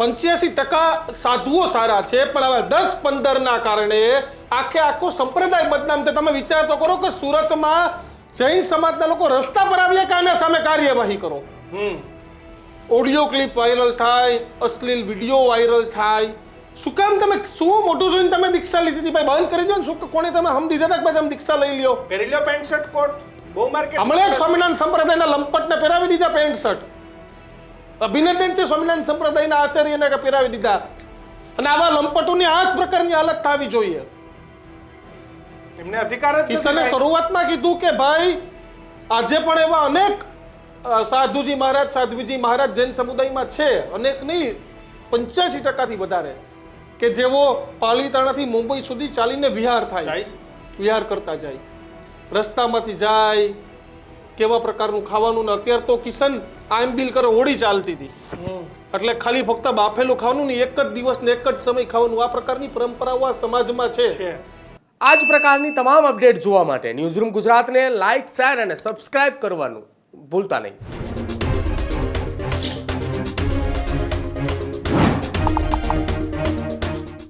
85% સાધુઓ સારા છે, પણ હવે 10-15 ના કારણે આખો સંપ્રદાય બદનામ થાય. તમે વિચાર તો કરો કે સુરતમાં જૈન સમાજના લોકો રસ્તા પર આવ્યા કે આના સામે કાર્યવાહી કરો. ઓડિયો ક્લિપ વાયરલ થાય, અશ્લીલ વિડીયો વાયરલ થાય. શું કામ તમે શું મોટું જોઈને તમે દીક્ષા લીધી હતી? ભાઈ બંધ કરી દો ને. શું કોણે તમે હમ દીધા હતા કે ભાઈ તમે દીક્ષા લઈ લ્યો? પહેરી લ્યો પેન્ટ શર્ટ કોટ. બહુ માર્કેટ હમણાં એક સ્વામિનારાયણ સંપ્રદાયના લંપટને પહેરાવી દીધા પેન્ટ શર્ટ. અભિનંદન છે સ્વામિનારાયણ સંપ્રદાયના આચાર્યને કે પહેરાવી દીધા. અને આવા લંપટોની આ જ પ્રકારની હાલત થવી જોઈએ. એમને અધિકાર જ કિશને શરૂઆતમાં કીધું કે ભાઈ આજે પણ એવા અનેક સાધુજી મહારાજ સાધ્વીજી મહારાજ જૈન સમુદાયમાં છે, અનેક નહીં 85%થી વધારે, કે જેઓ પાલીતાણાથી મુંબઈ સુધી ચાલીને વિહાર થાય, વિહાર કરતા જાય, રસ્તામાંથી જાય, કેવા પ્રકારનું ખાવાનું. ને અત્યારે તો કિશન આંબીલ કરે હોળી ચાલતી હતી, એટલે ખાલી ફક્ત બાફેલું ખાવાનું ને એક જ દિવસ ને એક જ સમય ખાવાનું, આ પ્રકારની પરંપરાઓ આ સમાજમાં છે. આ જ પ્રકારની તમામ અપડેટ જોવા માટે ન્યૂઝરૂમ ગુજરાતને લાઇક, શેર અને સબસ્ક્રાઇબ કરવાનું ભૂલતા નહીં.